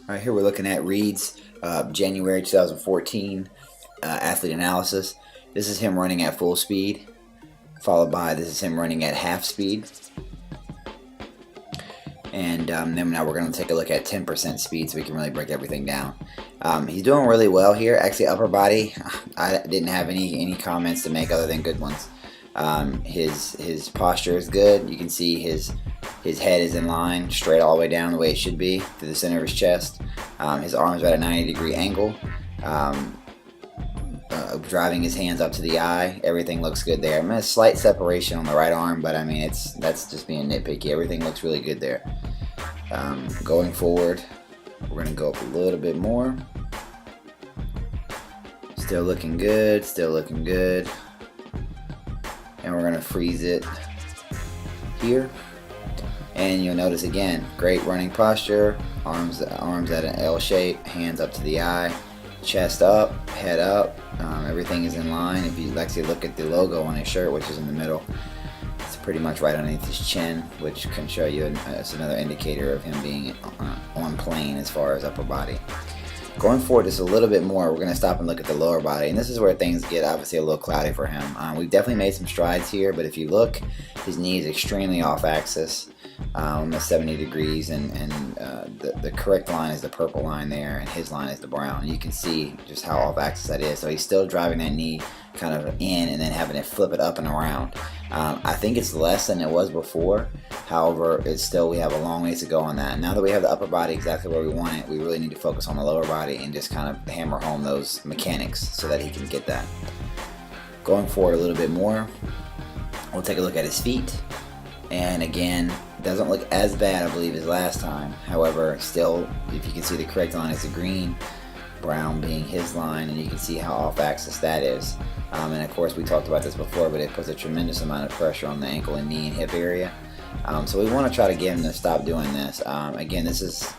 All right, here we're looking at Reed's January 2014 athlete analysis. This is him running at full speed, followed by this is him running at half speed. And then now we're going to take a look at 10% speed so we can really break everything down. He's doing really well here. Actually, upper body, I didn't have any comments to make other than good ones. His posture is good. You can see his head is in line, straight all the way down the way it should be, to the center of his chest. His arms are at a 90-degree angle. Driving his hands up to the eye, everything looks good there. I mean, a slight separation on the right arm, but I mean, that's just being nitpicky. Everything looks really good there. Going forward, we're going to go up a little bit more. Still looking good, still looking good. And we're going to freeze it here. And you'll notice again, great running posture, arms at an L shape, hands up to the eye, chest up, head up, everything is in line. If you actually look at the logo on his shirt, which is in the middle, it's pretty much right underneath his chin, which can show you it's another indicator of him being on plane as far as upper body. Going forward just a little bit more, we're going to stop and look at the lower body, and this is where things get obviously a little cloudy for him. We've definitely made some strides here, but if you look, his knee is extremely off axis, almost 70 degrees, and the correct line is the purple line there, and his line is the brown. And you can see just how off axis that is. So he's still driving that knee kind of in and then having it flip it up and around. I think it's less than it was before. However, it's still, we have a long ways to go on that. Now that we have the upper body exactly where we want it, we really need to focus on the lower body and just kind of hammer home those mechanics so that he can get that. Going forward a little bit more, we'll take a look at his feet. And again, doesn't look as bad, I believe, as last time. However, still, if you can see, the correct line is the green, brown being his line, and you can see how off axis that is. And of course, we talked about this before, but it puts a tremendous amount of pressure on the ankle and knee and hip area. So we want to try to get him to stop doing this. Again, this is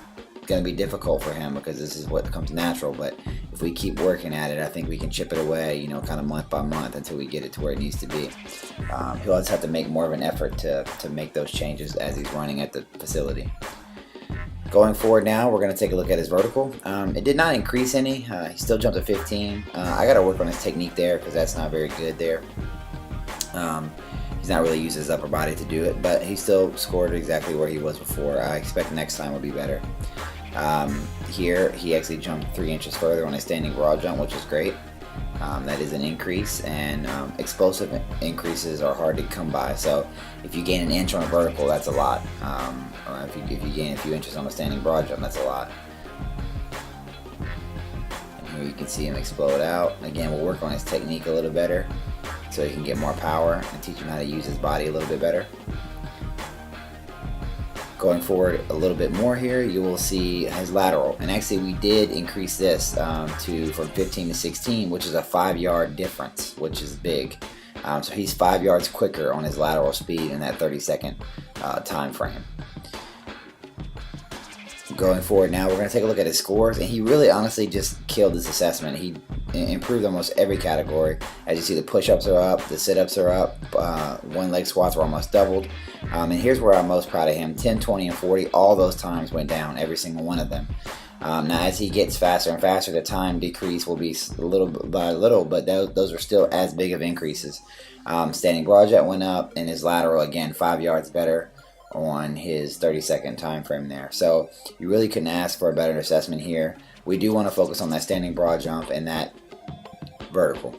going to be difficult for him because this is what comes natural, but if we keep working at it, I think we can chip it away, you know, kind of month by month until we get it to where it needs to be. He'll just have to make more of an effort to make those changes as he's running at the facility. Going forward now, we're going to take a look at his vertical. It did not increase any. He still jumped to 15. I got to work on his technique there because that's not very good there. He's not really used his upper body to do it, but he still scored exactly where he was before. I expect next time will be better. Here, he actually jumped 3 inches further on his standing broad jump, which is great. That is an increase, and explosive increases are hard to come by. So if you gain an inch on a vertical, that's a lot. If you gain a few inches on a standing broad jump, that's a lot. And here you can see him explode out. Again, we'll work on his technique a little better so he can get more power and teach him how to use his body a little bit better. Going forward a little bit more here, you will see his lateral, and actually we did increase this from 15 to 16, which is a 5-yard difference, which is big. So he's 5 yards quicker on his lateral speed in that 30-second time frame. Going forward now, we're going to take a look at his scores, and he really honestly just killed this assessment. He improved almost every category. As you see, the push-ups are up, the sit-ups are up, one-leg squats were almost doubled. And here's where I'm most proud of him. 10, 20, and 40, all those times went down, every single one of them. Now as he gets faster and faster, the time decrease will be little by little, but those are still as big of increases. Standing broad jump went up, and his lateral, again, 5 yards better on his 30-second time frame there. So you really couldn't ask for a better assessment here. We do want to focus on that standing broad jump and that vertical.